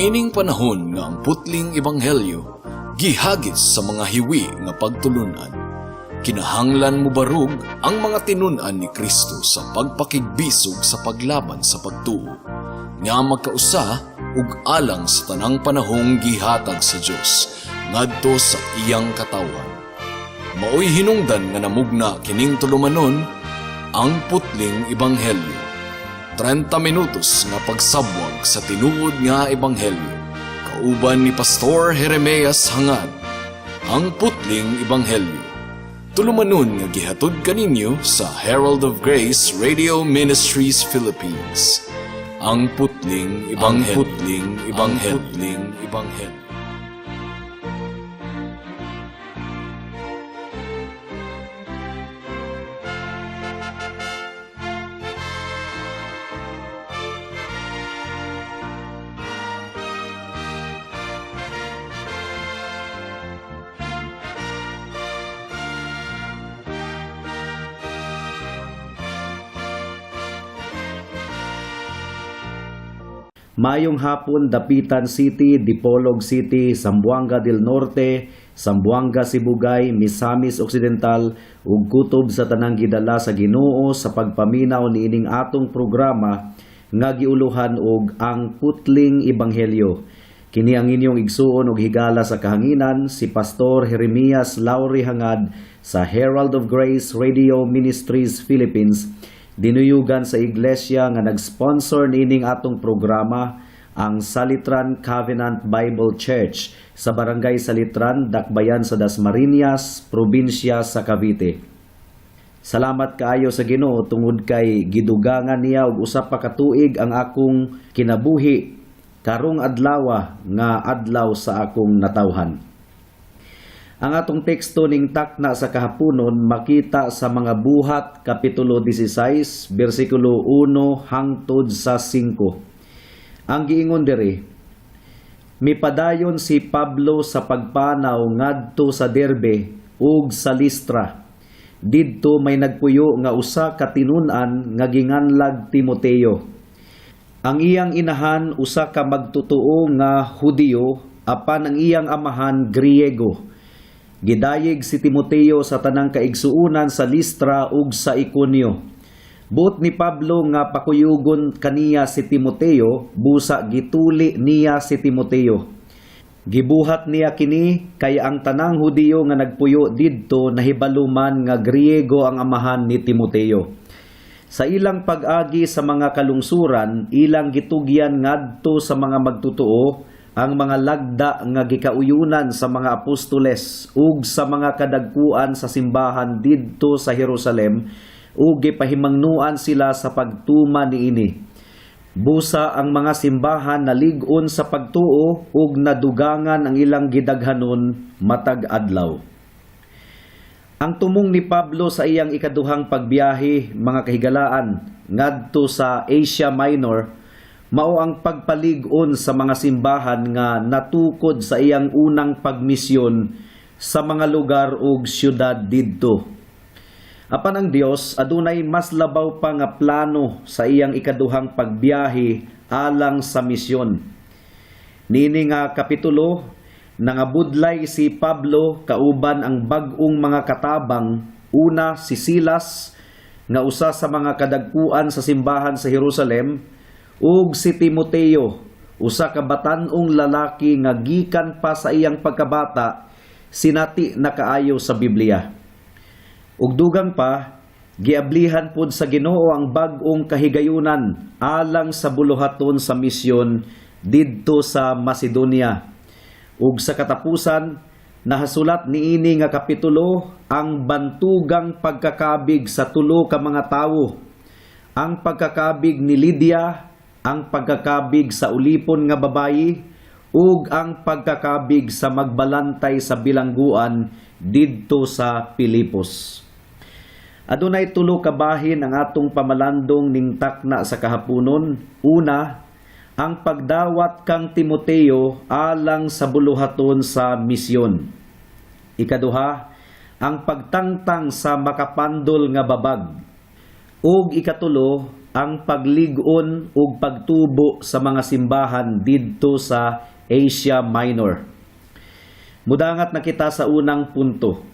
Niining panahon nga ang putling ebanghelyo gihagis sa mga hiwi nga pagtulunan. Kinahanglan mo barug ang mga tinunan ni Kristo sa pagpakigbisog sa paglaban sa pagtuo, nga magkausa ug alang sa tanang panahong gihatag sa Dios ngadto sa iyang katawan. Maoy hinungdan nga namugna kining tulumanon ang putling ebanghelyo. 30 minutos nga pagsabwag sa tinuod nga ebanghelyo. Kauban ni Pastor Jeremias Hangad, ang putling ebanghelyo. Tulumanon nga gihatod kaninyo sa Herald of Grace Radio Ministries Philippines. Ang putling ebanghelyo. Mayong hapon, Dapitan City, Dipolog City, Zamboanga del Norte, Zamboanga Sibugay, Misamis Occidental, ug kutob sa tanang gidala sa Ginoo sa pagpaminaw niining atong programa nga giuluhan og ang putling ebanghelyo. Kini ang inyong igsuon og higala sa kahanginan si Pastor Jeremias Lauri Hangad sa Herald of Grace Radio Ministries Philippines. Dinuyugan sa iglesia nga nag-sponsor niining atong programa ang Salitran Covenant Bible Church sa Barangay Salitran, Dakbayan sa Dasmariñas, probinsya sa Cavite. Salamat kaayo sa Ginoo tungod kay gidugangan niya og usa pa ka tuig ang akong kinabuhi karong adlaw nga adlaw sa akong natawhan. Ang atong teksto ning takna sa kahaponon makita sa mga buhat kapitulo 16 bersikulo 1 hangtod sa 5. Ang giingon diri: Mipadayon si Pablo sa pagpanaw ngadto sa Derbe ug sa Listra. Didto may nagpuyo nga usa ka tinun-an nga ginganlag Timoteo. Ang iyang inahan usa ka magtutuo nga Hudiyo apan ang iyang amahan Griego. Gidayeg si Timoteo sa tanang kaigsuunan sa Listra ug sa Iconio. Buot ni Pablo nga pakuyugon kaniya si Timoteo, busa gituli niya si Timoteo. Gibuhat niya kini kay ang tanang Hudiyo nga nagpuyo didto nahibaluman nga Griego ang amahan ni Timoteo. Sa ilang pag-agi sa mga kalungsuran, ilang gitugyan ngadto sa mga magtutuo ang mga lagda nga gikauyunan sa mga apostoles ug sa mga kadagkuan sa simbahan didto sa Jerusalem ug gipahimangnuan sila sa pagtuma niini. Busa ang mga simbahan nalig-on sa pagtuo ug nadugangan ang ilang gidaghanon matag adlaw. Ang tumong ni Pablo sa iyang ikaduhang pagbiyahe, mga kahigalaan, ngadto sa Asia Minor, mao ang pagpalig-on sa mga simbahan nga natukod sa iyang unang pagmisyon sa mga lugar ug syudad didto. Apan ang Dios adunay mas labaw pa nga plano sa iyang ikaduhang pagbiyahe alang sa misyon. Nini nga kapitulo, nangabudlay si Pablo kauban ang bag-ong mga katabang, una si Silas nga usa sa mga kadagkuan sa simbahan sa Jerusalem, ug si Timoteo, usa ka batan-ong lalaki nga gikan pa sa iyang pagkabata, sinati na kaayo sa Biblia. Ug dugang pa, giablihan pod sa Ginoo ang bag-ong kahigayunan alang sa buluhaton sa misyon didto sa Macedonia. Ug sa katapusan, nahasulat niini nga kapitulo ang bantugang pagkakabig sa tulo ka mga tawo, ang pagkakabig ni Lydia, ang pagkakabig sa ulipon nga babayi, ug ang pagkakabig sa magbalantay sa bilangguan didto sa Pilipos. Adunay tulo ka bahin ang atong pamalandong ning takna sa kahaponon. Una, ang pagdawat kang Timoteo alang sa buluhaton sa misyon. Ikaduha, ang pagtangtang sa makapandol nga babag. Ug ikatulo, ang paglig-on ug pagtubo sa mga simbahan didto sa Asia Minor. Mudangat na kita sa unang punto.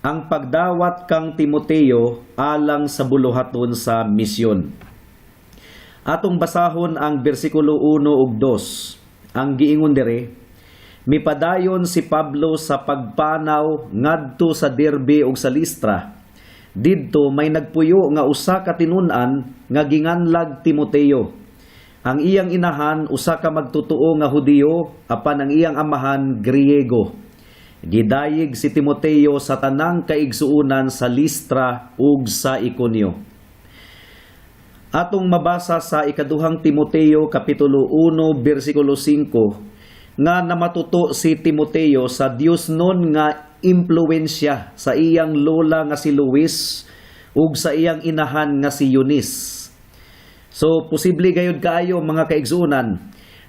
Ang pagdawat kang Timoteo alang sa buluhaton sa misyon. Atong basahon ang bersikulo 1 ug 2. Ang giingon dire, mipadayon si Pablo sa pagpanaw ngadto sa Derbe ug sa Listra. Didto may nagpuyo nga usa ka tinun-an nga ginganlag Timoteo. Ang iyang inahan usa ka magtutuo nga Hudiyo apan ang iyang amahan Griego. Gidayig si Timoteo sa tanang kaigsuunan sa Listra ug sa Iconio. Atong mabasa sa ikaduhang Timoteo kapitulo 1 bersikulo 5 nga namatuto si Timoteo sa Dios nun nga impluwensya sa iyang lola nga si Luis ug sa iyang inahan nga si Eunice. So posible gayud kaayo mga kaigsuunan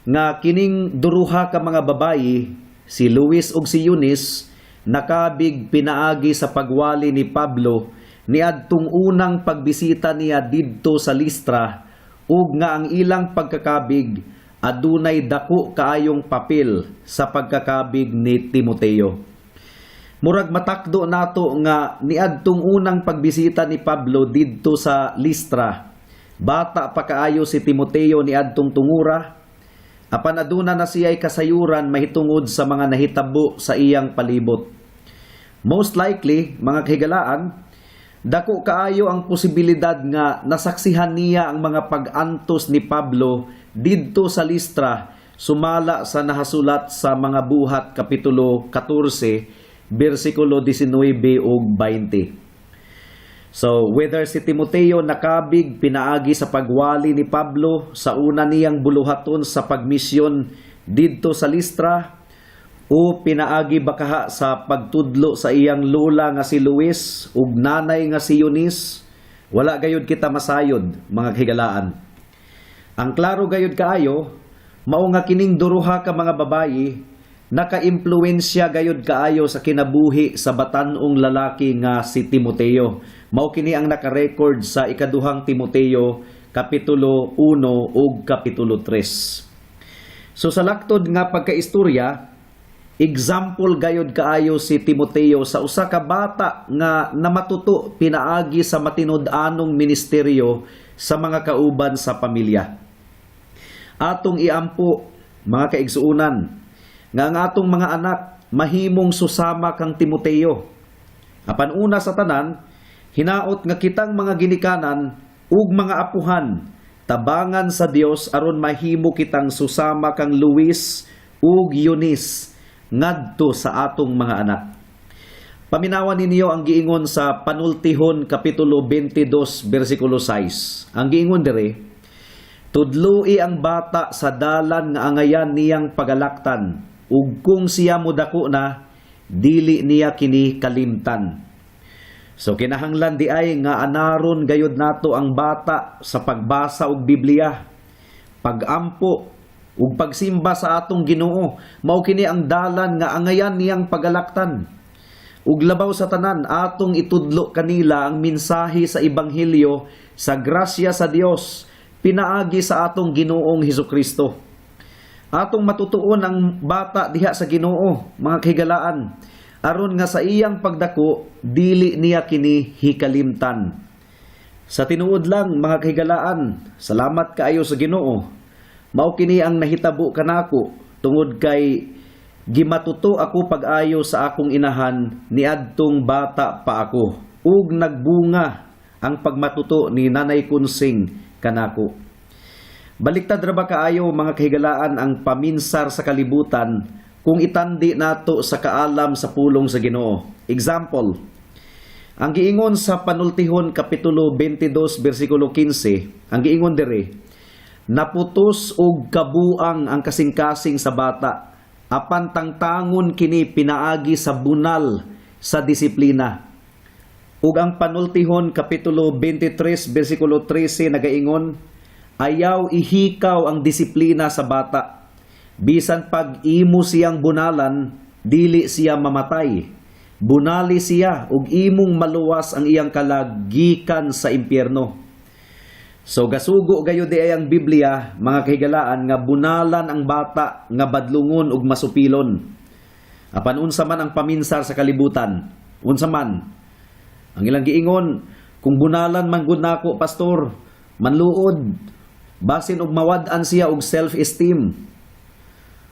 nga kining duruha ka mga babayi, si Luis ug si Eunice, nakabig pinaagi sa pagwali ni Pablo niadtong unang pagbisita niya didto sa Listra ug nga ang ilang pagkakabig adunay dako kaayong papel sa pagkakabig ni Timoteo. Murag matakdo nato nga niadtong unang pagbisita ni Pablo didto sa Listra, bata pa kaayo si Timoteo niadtong tungura, apan aduna na siya'y kasayuran mahitungod sa mga nahitabo sa iyang palibot. Most likely, mga kahigalaan, dako kaayo ang posibilidad nga nasaksihan niya ang mga pag-antos ni Pablo didto sa Listra sumala sa nahasulat sa mga buhat kapitulo 14 bersikulo 19 ug 20. So whether si Timoteo nakabig pinaagi sa pagwali ni Pablo sa una niyang buluhaton sa pagmisyon didto sa Listra o pinaagi bakaha sa pagtudlo sa iyang lola nga si Luis ug nanay nga si Eunice, wala gayud kita masayod mga kahigalaan. Ang klaro gayud kaayo mao nga kining duruha ka mga babayi nakaimpluwensya gayud kaayo sa kinabuhi sa batan-ong lalaki nga si Timoteo. Mao kini ang naka-record sa ikaduhang Timoteo kapitulo 1 ug kapitulo 3. So sa laktod nga pagkaistorya, example gayud kaayo si Timoteo sa usa ka bata nga namatuto pinaagi sa matinud-anong ministeryo sa mga kauban sa pamilya. Atong iampo mga kaigsuunan nga ang atong mga anak mahimong susama kang Timoteo. Apan una sa tanan, hinaot nga kitang mga ginikanan ug mga apuhan tabangan sa Dios aron mahimo kitang susama kang Luis ug Eunice ngadto sa atong mga anak. Paminawan ninyo ang giingon sa Panultihon kapitulo 22 bersikulo 6. Ang giingon dire, tudloi ang bata sa dalan nga angayan niyang pagalaktan ug kung siya modako na dili niya kini kalimtan. So kinahanglan di ay nga anaron gayud nato ang bata sa pagbasa og Biblia, pagampo ug pagsimba sa atong Ginoo. Mao kini ang dalan nga angayan niyang pagalaktan. Ug labaw sa tanan atong itudlo kanila ang mensahe sa ebanghelyo sa grasya sa Dios pinaagi sa atong Ginoong Hesukristo. Atong matutuon ang bata diha sa Ginoo mga kahigalaan aron nga sa iyang pagdako dili niya kini hikalimtan. Sa tinuod lang mga kahigalaan, salamat kaayo sa Ginoo. Mao kini ang nahitabo kanako tungod kay gimatuto ako pag-ayo sa akong inahan niadtong bata pa ako ug nagbunga ang pagmatuto ni Nanay Kunsing kanako. Baliktad ra ba kaayo mga kahigalaan ang paminsar sa kalibutan kung itandi nato sa kaalam sa pulong sa Ginoo. Example, ang giingon sa Panultihon kapitulo 22 bersikulo 15, ang giingon dire, naputos og kabuang ang kasing-kasing sa bata, apan tangtangon kini pinaagi sa bunal sa disiplina. Ug ang Panultihon kapitulo 23 bersikulo 13 nagaingon, ayaw ihikaw ang disiplina sa bata. Bisan pag imo siyang bunalan, dili siya mamatay. Bunali siya ug imong maluwas ang iyang kalag gikan sa impyerno. So gasugo gayo di ay ang Biblia, mga kahigalaan, nga bunalan ang bata nga badlungon ug masupilon. Apan unsa man ang paminsar sa kalibutan, unsa man ang ilang giingon, kung bunalan man gud nako pastor, manluod, basin og mawad-an siya og self-esteem.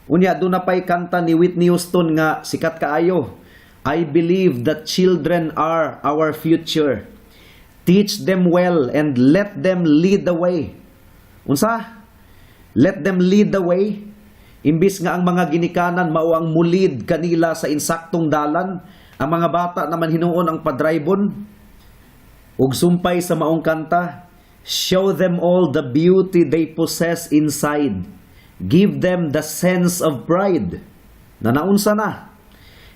Unya do na pay kanta ni Whitney Houston nga sikat kaayo, I believe that children are our future. Teach them well and let them lead the way. Unsa? Let them lead the way. Imbis nga ang mga ginikanan mao ang mulid kanila sa insaktong dalan, ang mga bata naman hinuon ang padraybon. Ug sumpay sa maong kanta, show them all the beauty they possess inside. Give them the sense of pride. Na naunsa na.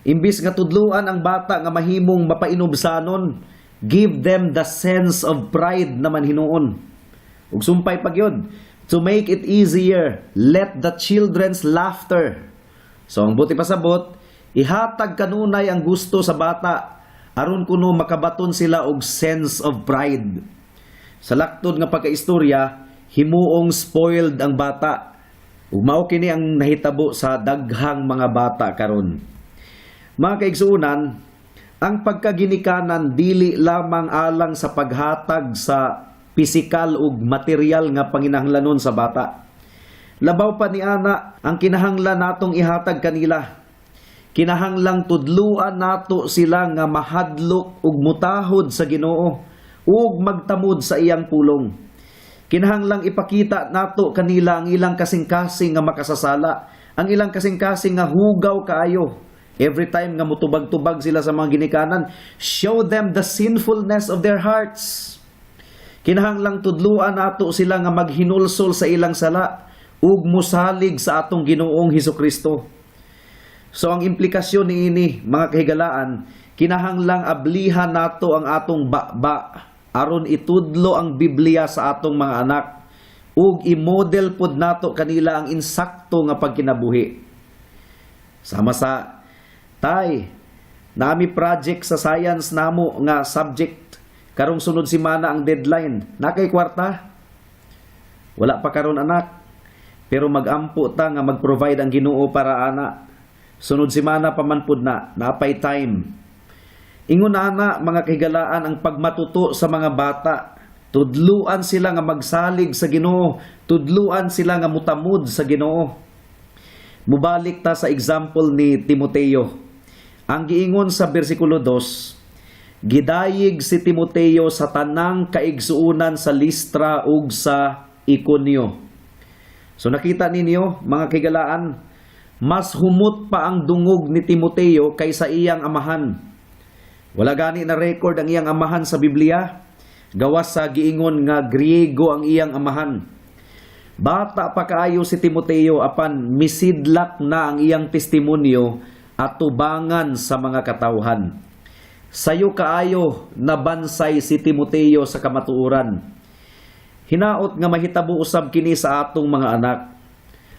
Imbis nga tudluan ang bata nga mahimong mapainubsanon, give them the sense of pride naman hinuon. Ug sumpay pag yun, to make it easier, let the children's laughter. So ang buti pasabot, ihatag kanunay ang gusto sa bata aron kuno makabaton sila og sense of pride. Sa laktod nga pagkaistorya, himuong spoiled ang bata. Ug mao kini ang nahitabo sa daghang mga bata karon. Mga kaigsuunan, ang pagkaginikanan dili lamang alang sa paghatag sa pisikal ug material nga panginahanglanon sa bata. Labaw pa ni ana ang kinahanglan natong ihatag kanila. Kinahanglang tudluan nato sila nga mahadlok ug mutahod sa Ginoo ug magtamod sa iyang pulong. Kinahanglang ipakita nato kanila ang ilang kasing-kasing nga makasasala, ang ilang kasing-kasing nga hugaw kaayo. Every time nga mutubag-tubag sila sa mga ginikanan, show them the sinfulness of their hearts. Kinahanglang tudluan nato sila nga maghinulsol sa ilang sala ug musalig sa atong Ginoong Hesukristo. So ang implikasyon niini, mga kahigalaan, kinahanglang ablihan nato ang atong baba aron itudlo ang Biblia sa atong mga anak ug i-model pod nato kanila ang insakto nga pagkinabuhi. Sama sa tay, nami project sa science namo nga subject, karong sunod semana ang deadline. Nakay kwarta? Wala pa karon anak. Pero magampo ta nga mag-provide ang Ginoo para ana. Sunod semana pa man pud na, napay time. Ingon ana mga kahigalaan ang pagmatuto sa mga bata. Tudluan sila nga magsalig sa Ginoo, tudluan sila nga mutamod sa Ginoo. Mubalik ta sa example ni Timoteo. Ang giingon sa bersikulo 2, gidayig si Timoteo sa tanang kaigsuunan sa Listra ug sa Iconio. So nakita ninyo, mga kahigalaan, mas humot pa ang dungog ni Timoteo kaysa iyang amahan. Wala gani na record ang iyang amahan sa Biblia. Gawas sa giingon nga Griego ang iyang amahan. Bata pa kaayo si Timoteo apan misidlak na ang iyang testimonyo at tubangan sa mga katawhan. Sayo kaayo nabansay si Timoteo sa kamatuoran. Hinaot nga mahitabo usab kini sa atong mga anak.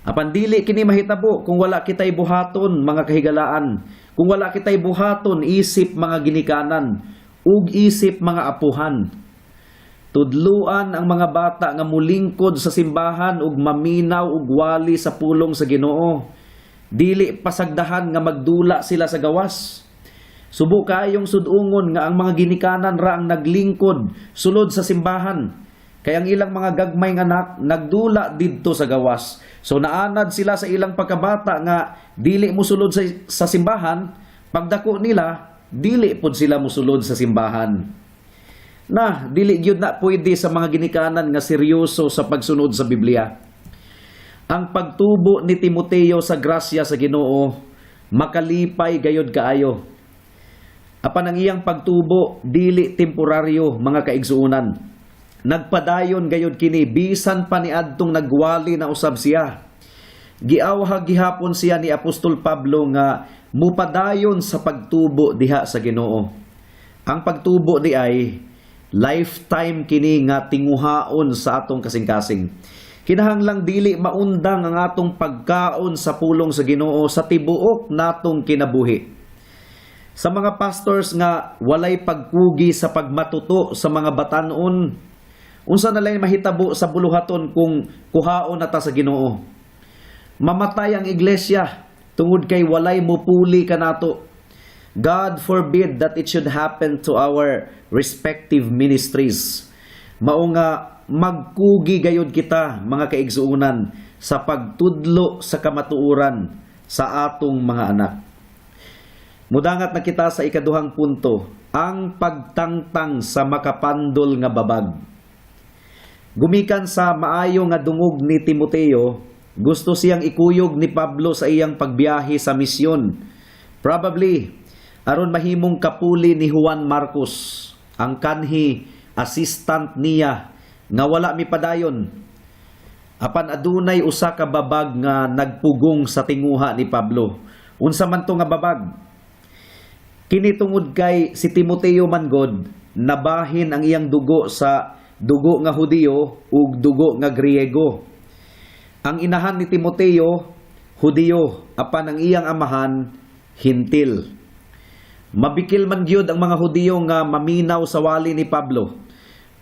Apan dili kini mahitabo kung wala kitay buhaton, mga kahigalaan. Kung wala kitay buhaton isip mga ginikanan ug isip mga apuhan. Tudluan ang mga bata nga mulingkod sa simbahan ug maminaw ug wali sa pulong sa Ginoo. Dili pasagdahan nga magdula sila sa gawas. Subo kayong sudungon nga ang mga ginikanan ra ang naglingkod sulod sa simbahan. Kaya ang ilang mga gagmay nga anak nagdula didto sa gawas. So naanad sila sa ilang pagkabata nga dili mosulod sa simbahan, pagdako nila dili pud sila mosulod sa simbahan. Na dili gyud na pwede sa mga ginikanan nga seryoso sa pagsunod sa Biblia. Ang pagtubo ni Timoteo sa grasya sa Ginoo makalipay gayod kaayo. Apan ang iyang pagtubo dili temporaryo, mga kaigsuunan. Nagpadayon gayod kini bisan pa ni adtong nagwali na usab siya. Giawhag gihapon siya ni Apostol Pablo nga mupadayon sa pagtubo diha sa Ginoo. Ang pagtubo di ay lifetime kini nga tinguhaon sa atong kasing-kasing. Kinahanglang dili maundang ang atong pagkaon sa pulong sa Ginoo sa tibuok natong kinabuhi. Sa mga pastors nga walay pagkugi sa pagmatuto sa mga batan-on Unsa na lang mahitabo sa buluhaton kung kuhaon na ta sa Ginoo? Mamatay ang iglesia tungod kay walay mupuli kanato. God forbid that it should happen to our respective ministries. Mao nga magkugi gayud kita mga kaigsuunan sa pagtudlo sa kamatuoran sa atong mga anak. Mudangat na kita sa ikaduhang punto, ang pagtangtang sa makapandol nga babag. Gumikan sa maayo nga dungog ni Timoteo, gusto siyang ikuyog ni Pablo sa iyang pagbiyahe sa misyon. Probably, aron mahimong kapuli ni Juan Marcos, ang kanhi assistant niya nga wala mipadayon. Apan adunay usa ka babag nga nagpugong sa tinguha ni Pablo. Unsa man to nga babag? Kini tungod kay si Timoteo manggod nabahin ang iyang dugo sa dugo nga Hudiyo ug dugo nga Griego. Ang inahan ni Timoteo Hudiyo, apan ang iyang amahan Hintil. Mabikil man gyud ang mga Hudiyo nga maminaw sa wali ni Pablo.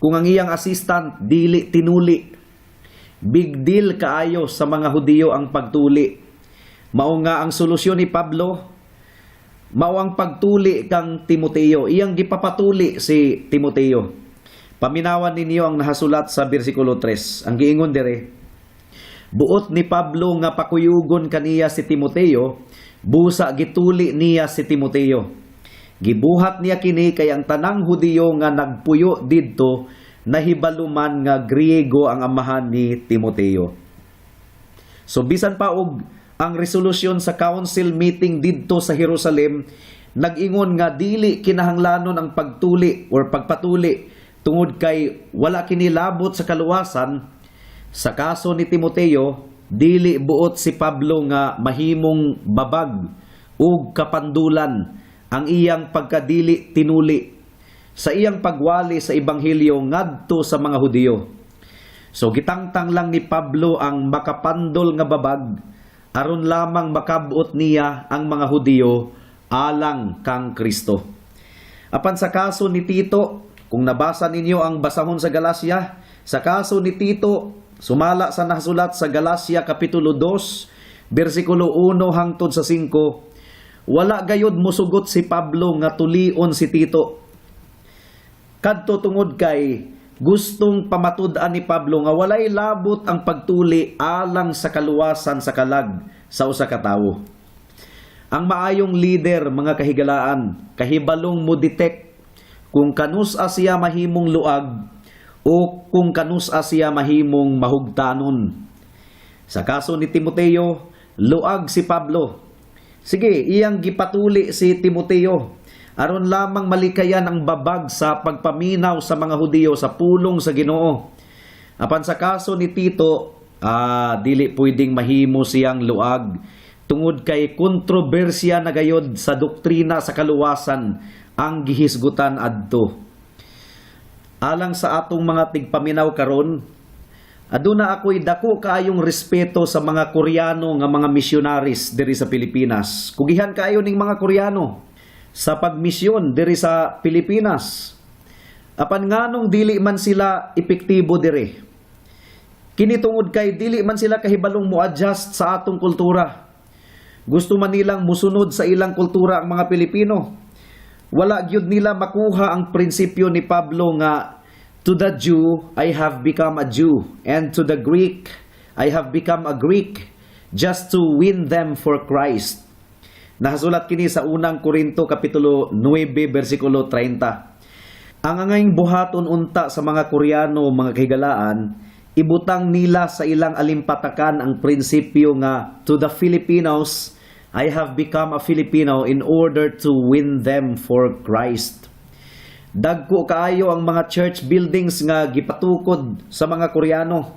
Kung ang iyang assistant dili tinuli, big deal kaayo sa mga Hudiyo ang pagtuli. Mao nga ang solusyon ni Pablo, mao ang pagtuli kang Timoteo. Iyang gipapatuli si Timoteo. Paminawan ninyo ang nahasulat sa bersikulo 3. Ang giingon dire, buot ni Pablo nga pakuyugon kaniya si Timoteo, busa gituli niya si Timoteo. Gibuhat niya kini kay ang tanang Hudiyo nga nagpuyo didto nahibaluman nga Griego ang amahan ni Timoteo. So bisan pa og ang resolusyon sa council meeting didto sa Jerusalem nag-ingon nga dili kinahanglanon ang pagtuli or pagpatuli tungod kay wala kini labot sa kaluwasan. Sa kaso ni Timoteo, dili buot si Pablo nga mahimong babag ug kapandulan ang iyang pagkadili tinuli sa iyang pagwali sa ebanghelyo ngadto sa mga Hudiyo. So gitangtang lang ni Pablo ang makapandol nga babag aron lamang makabot niya ang mga Hudiyo alang kang Kristo. Apan sa kaso ni Tito, kung nabasa ninyo ang basahon sa Galacia, sa kaso ni Tito, sumala sa nasulat sa Galacia Kapitulo 2, versikulo 1 hangtod sa 5, wala gayud mosugot si Pablo nga tulion si Tito. Kadto tungod kay gustong pamatud-an ni Pablo nga walay labot ang pagtuli alang sa kaluwasan sa kalag sa usa ka tawo. Ang maayong leader, mga kahigalaan, kahibalong mo detect kung kanus-a siya mahimong luag o kung kanus-a siya mahimong mahugtanon. Sa kaso ni Timoteo, luag si Pablo. Sige, iyang gipatuli si Timoteo aron lamang malikayan ang babag sa pagpaminaw sa mga Hudiyo sa pulong sa Ginoo. Apan sa kaso ni Tito, dili pwedeng mahimo siyang luag tungod kay kontrobersya na gayod sa doktrina sa kaluwasan ang gihisgutan adto. Alang sa atong mga tigpaminaw karon, aduna ako'y dako kaayong respeto sa mga Koreano nga mga missionaries diri sa Pilipinas. Kugihan kaayo ning mga Koreano sa pagmisyon diri sa Pilipinas. Apan nganong dili man sila epektibo diri? Kini tungod kay dili man sila kahibalong mo-adjust sa atong kultura. Gusto man nilang musunod sa ilang kultura ang mga Pilipino. Wala gyud nila makuha ang prinsipyo ni Pablo nga, to the Jew, I have become a Jew, and to the Greek, I have become a Greek, just to win them for Christ. Nahasulat kini sa unang Korinto Kapitulo 9, versikulo 30. Ang angayng buhaton unta sa mga Koreano, mga kahigalaan, ibutang nila sa ilang alimpatakan ang prinsipyo nga, to the Filipinos, I have become a Filipino in order to win them for Christ. Dagko kaayo ang mga church buildings nga gipatukod sa mga Koreano.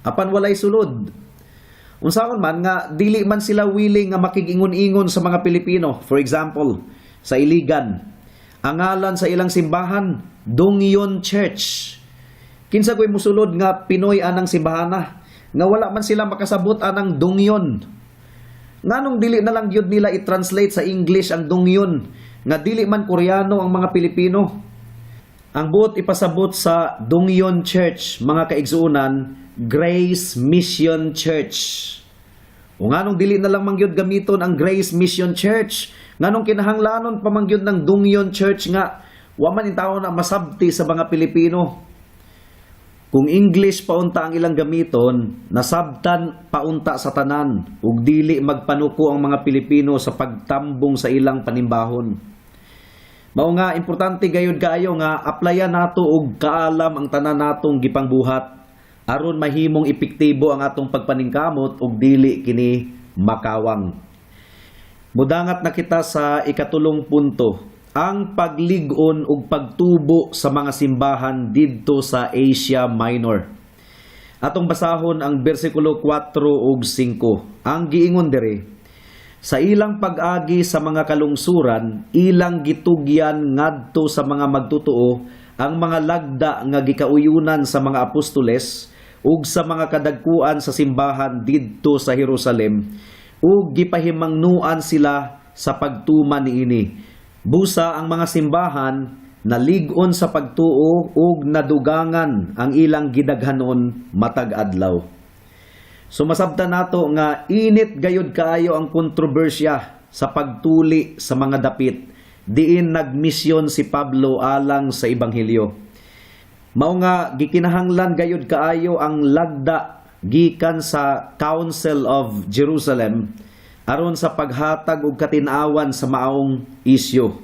Apan walay sulod. Unsaon man nga dili man sila willing nga makigingon-ingon sa mga Pilipino. For example, sa Iligan, ang ngalan sa ilang simbahan, Dongyon Church. Kinsa ko'y musulod nga Pinoy anang simbahana, nga wala man sila makasabot anang Dongyon. Nganong dili na lang gyud nila i-translate sa English ang Dongyon, nga dili man Koreano ang mga Pilipino. Ang buot ipasabot sa Dungyon Church, mga kaigsuunan, Grace Mission Church. O nganong dili na lang mangyod gamiton ang Grace Mission Church, nganong kinahanglanon pa mangyod ng Dungyon Church nga wa man in tao na masabti sa mga Pilipino. Kung English paunta ang ilang gamiton, nasabtan paunta sa tanan ug dili magpanuko ang mga Pilipino sa pagtambong sa ilang panimbahon. Mao nga importante gayud kaayo nga applyan nato og kaalam ang tanan natong gipangbuhat aron mahimong epektibo ang atong pagpaningkamot ug dili kini makawang. Mudangat na kita sa ikatulong punto, ang paglig-on ug pagtubo sa mga simbahan didto sa Asia Minor. Atong basahon ang bersikulo 4 ug 5. Ang giingon diri, sa ilang pag-agi sa mga kalungsuran, ilang gitugyan ngadto sa mga magtutuo ang mga lagda nga gikauyunan sa mga apostoles ug sa mga kadagkuan sa simbahan didto sa Jerusalem ug gipahimangnuan sila sa pagtuman niini. Busa ang mga simbahan nalig-on sa pagtuo ug nadugangan ang ilang gidaghanon matag adlaw. So masabtan nato nga init gayud kaayo ang kontrobersya sa pagtuli sa mga dapit diin nagmisyon si Pablo alang sa ebanghelyo. Mao nga gikinahanglan gayud kaayo ang lagda gikan sa Council of Jerusalem aron sa paghatag og katin-awan sa maong isyu.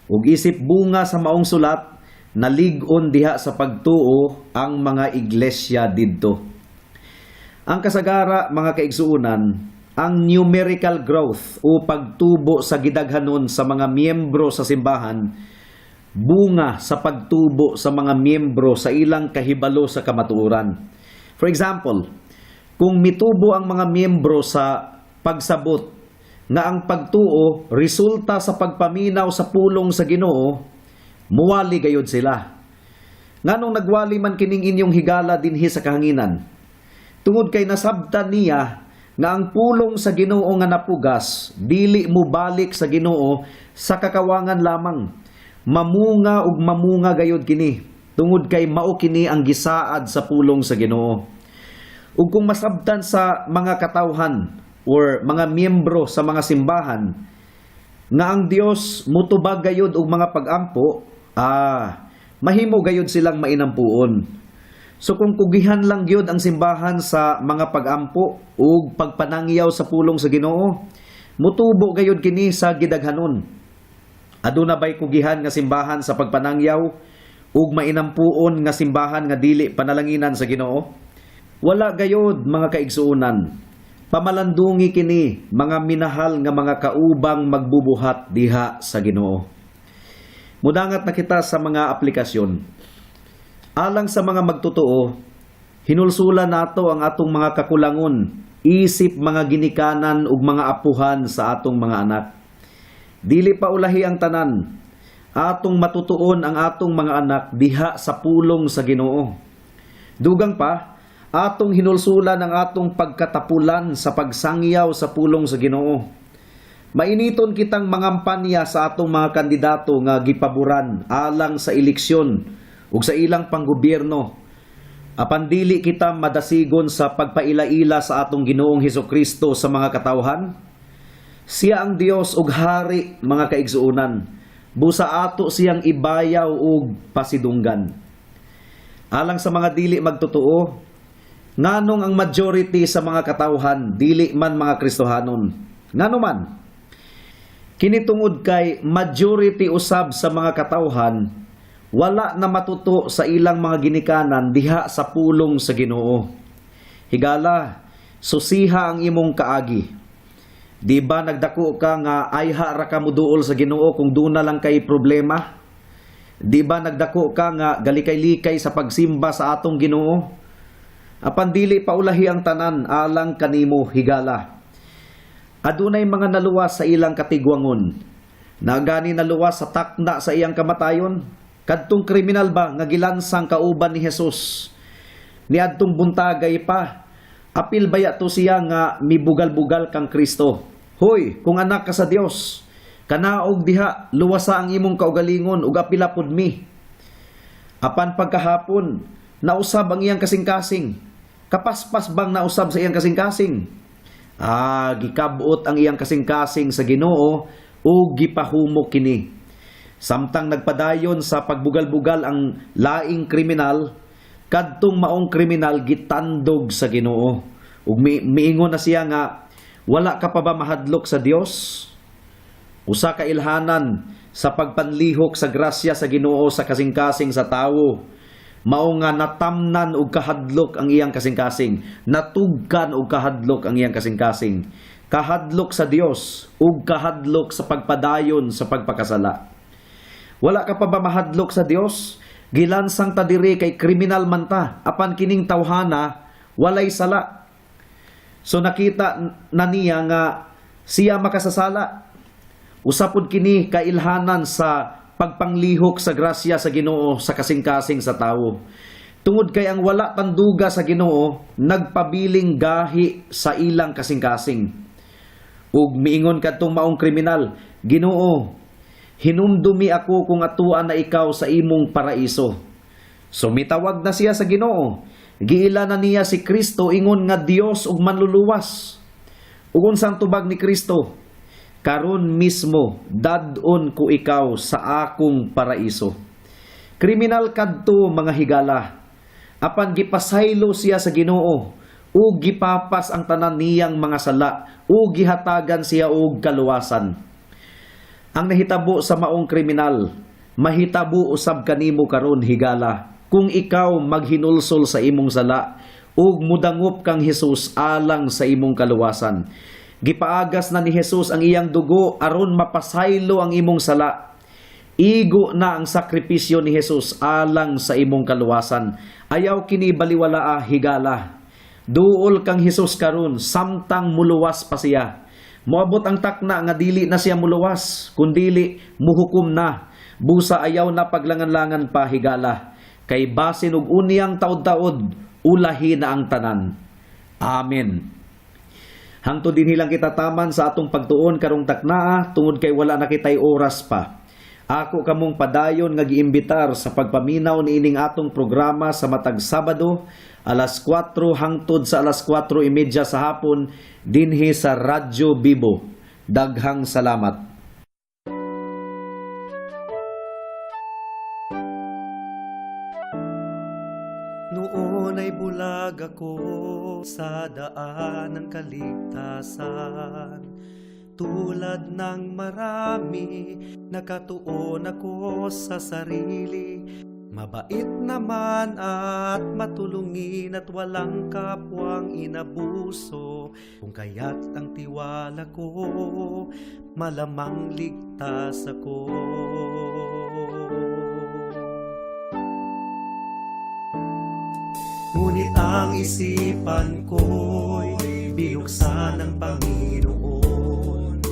Ug isip bunga sa maong sulat nalig-on diha sa pagtuo ang mga iglesia didto. Ang kasagara, mga kaigsuunan, ang numerical growth o pagtubo sa gidaghanon sa mga miyembro sa simbahan, bunga sa pagtubo sa mga miyembro sa ilang kahibalo sa kamatuoran. For example, kung mitubo ang mga miyembro sa pagsabot nga ang pagtuo resulta sa pagpaminaw sa pulong sa Ginoo, muwali gayud sila. Nganong nagwali man kining inyong higala dinhi sa kahanginan? Tungod kay nasabtan niya nga ang pulong sa Ginoo nga napugas, dili mo balik sa Ginoo sa kakawangan lamang. Mamunga ug mamunga gayud kini, tungod kay mao kini ang gisaad sa pulong sa Ginoo. Ug kung masabtan sa mga katawhan or mga miyembro sa mga simbahan nga ang Dios mutubag gayud og mga pag-ampo, mahimo gayud silang mainampuon. So kung kugihan lang gyud ang simbahan sa mga pag-ampo ug pagpanangyaw sa pulong sa Ginoo, mutubo gayud kini sa gidaghanon. Aduna bay kugihan nga simbahan sa pagpanangyaw ug mainampuon nga simbahan nga dili panalanginan sa Ginoo? Wala gayud, mga kaigsuunan. Pamalandungi kini mga minahal nga mga kaubang magbubuhat diha sa Ginoo. Mudangat na kita sa mga aplikasyon. Alang sa mga magtotoo, hinulsulan nato ang atong mga kakulangon, isip mga ginikanan ug mga apuhan sa atong mga anak. Dili pa ulahi ang tanan, atong matutuon ang atong mga anak diha sa pulong sa Ginoo. Dugang pa, atong hinulsulan ang atong pagkatapulan sa pagsangyaw sa pulong sa Ginoo. Mainiton kitang mangampanya sa atong mga kandidato nga gipaboran alang sa eleksyon ug sa ilang panggobyerno. Apan dili kita madasigon sa pagpaila-ila sa atong Ginoong Hesukristo sa mga katawhan. Siya ang Dios ug hari, mga kaigsuunan. Busa ato siyang ibayaw ug pasidunggan. Alang sa mga dili magtotoo, nganong ang majority sa mga katawhan dili man mga Kristohanon. Ngano man? Kini tungod kay majority usab sa mga katawhan wala na matuto sa ilang mga ginikanan diha sa pulong sa Ginoo. Higala, susiha ang imong kaagi. Di ba nagdako ka nga ayha ra ka muduol sa Ginoo kung duna lang kay problema? Di ba nagdako ka nga galikay-likay sa pagsimba sa atong Ginoo? Apan dili paulahi ang tanan alang kanimo, higala. Adunay mga naluwas sa ilang katigwangon. Nagani naluwas sa takna sa iyang kamatayon. Kadtong kriminal ba nga gilansang kauban ni Jesus? Niadtong buntagay pa. Apil baya to siya nga mibugal-bugal kang Kristo. Hoy, kung anak ka sa Dios, kanaog diha luwasa ang imong kaugalingon ug apila pud mi. Apan pagkahapon, nausab ang iyang kasing-kasing. Kapaspas bang nausab sa iyang kasing-kasing? Gikabot ang iyang kasing-kasing sa Ginoo o gipahumok kini. Samtang nagpadayon sa pagbugal-bugal ang laing kriminal, kadtong maong kriminal gitandog sa Ginoo. Ug miingon na siya nga, wala ka pa ba mahadlok sa Dios? Usa ka ilhanan sa pagpanlihok sa grasya sa Ginoo sa kasing-kasing sa tawo. Mao nga natamnan og kahadlok ang iyang kasing-kasing, natugkan og kahadlok ang iyang kasing-kasing. Kahadlok sa Dios ug kahadlok sa pagpadayon sa pagpakasala. Wala ka pa ba mahadlok sa Dios? Gilansang ta diri kay kriminal man ta, apan kining tawhana walay sala. So nakita na niya nga siya makasasala. Usapod kini kailhanan sa pagpanglihok sa grasya sa Ginoo sa kasing-kasing sa tawo. Tungod kay ang wala tanduga sa Ginoo, nagpabiling gahi sa ilang kasing-kasing. Ug miingon kadtong maong kriminal, Ginoo, hinumdumi ako kung atuan na ikaw sa imong paraiso. So mitawag na siya sa Ginoo. Giila na niya si Kristo ingon nga Dios ug manluluwas. Ug unsang tubag ni Kristo? Karon mismo dadon ko ikaw sa akong paraiso. Kriminal kadto mga higala. Apan gipasaylo siya sa Ginoo ug gipapas ang tanan niyang mga sala ug gihatagan siya og kaluwasan. Ang nahitabo sa maong kriminal, mahitabo usab kanimo karon higala. Kung ikaw maghinulsol sa imong sala ug mudangop kang Hesus alang sa imong kaluwasan. Gipaagas na ni Hesus ang iyang dugo aron mapasaylo ang imong sala. Igo na ang sakripisyo ni Hesus alang sa imong kaluwasan. Ayaw kini baliwala higala. Duol kang Hesus karon samtang muluwas pa siya. Moabot ang takna nga dili na siya muluwas, kundili muhukom na. Busa ayaw na paglangan-langan pa higala. Kay basin og uniyang taod-taod, ulahi na ang tanan. Amen. Hangtod din hilang kita taman sa atong pagtuon karong taknaa tungod kay wala na kitay oras pa. Ako kamong padayon nga giimbitar sa pagpaminaw niining atong programa sa matag Sabado, alas 4 hangtod sa alas 4:30 sa hapon dinhi sa Radyo Bibo. Daghang salamat. Noon ay bulag ako sa daan ng kaligtasan. Tulad ng marami, nakatuon ako sa sarili. Mabait naman at matulungin at walang kapwang inabuso. Kung kaya't ang tiwala ko, malamang ligtas ako. Ngunit ang isipan ko'y binuksan ng Panginoon.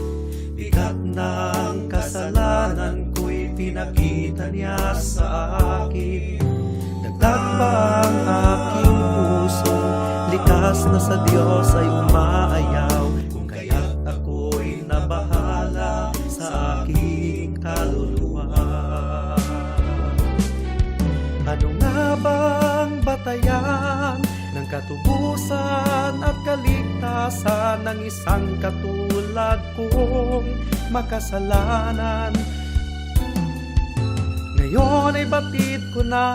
Bigat ng kasalanan ko'y pinakita niya sa akin. Dagdag pa ang aking puso, likas na sa Diyos ay umaayaw. Kung kaya't ako'y nabahala sa aking kaluluwa. Ano nga bang batayan ng katubusan at kaligtasan ng isang katulad kong makasalanan? Ngayon ay batid ko na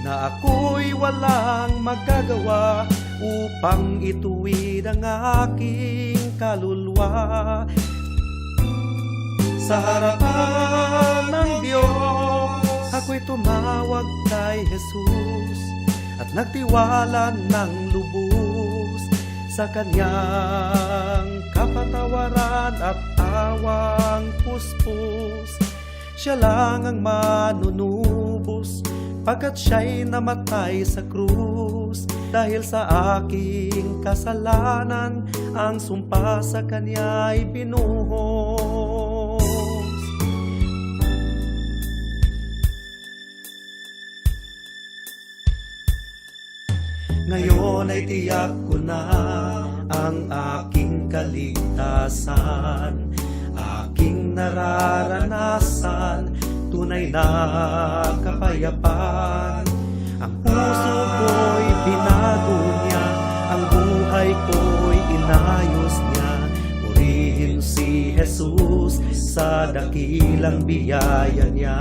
ako'y walang magagawa upang ituwid ang aking kaluluwa. Sa harapan ng Diyos, ako'y tumawag kay Jesus at nagtiwala ng lubos sa kanyang kapatawaran at awang puspos. Siya lang ang manunubos pagkat siya'y namatay sa krus. Dahil sa aking kasalanan, ang sumpa sa kanya'y binuhos. Ngayon ay tiyak ko na ang aking kaligtasan, aking nararanasan tunay na kapayapaan. Ang puso ko'y binago niya, ang buhay ko'y inayos niya. Purihin si Jesus sa dakilang biyaya niya.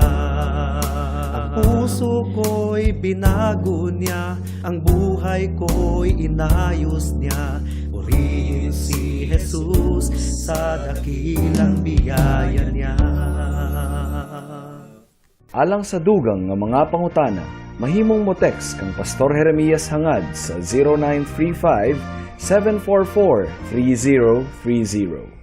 Ang puso ko'y binago niya, ang buhay ko'y inayos niya. Purihin si Jesus sa dakilang biyaya niya. Alang sa dugang nga mga pangutana, mahimong mo text kang Pastor Jeremias Hangad sa 0935 744 3030.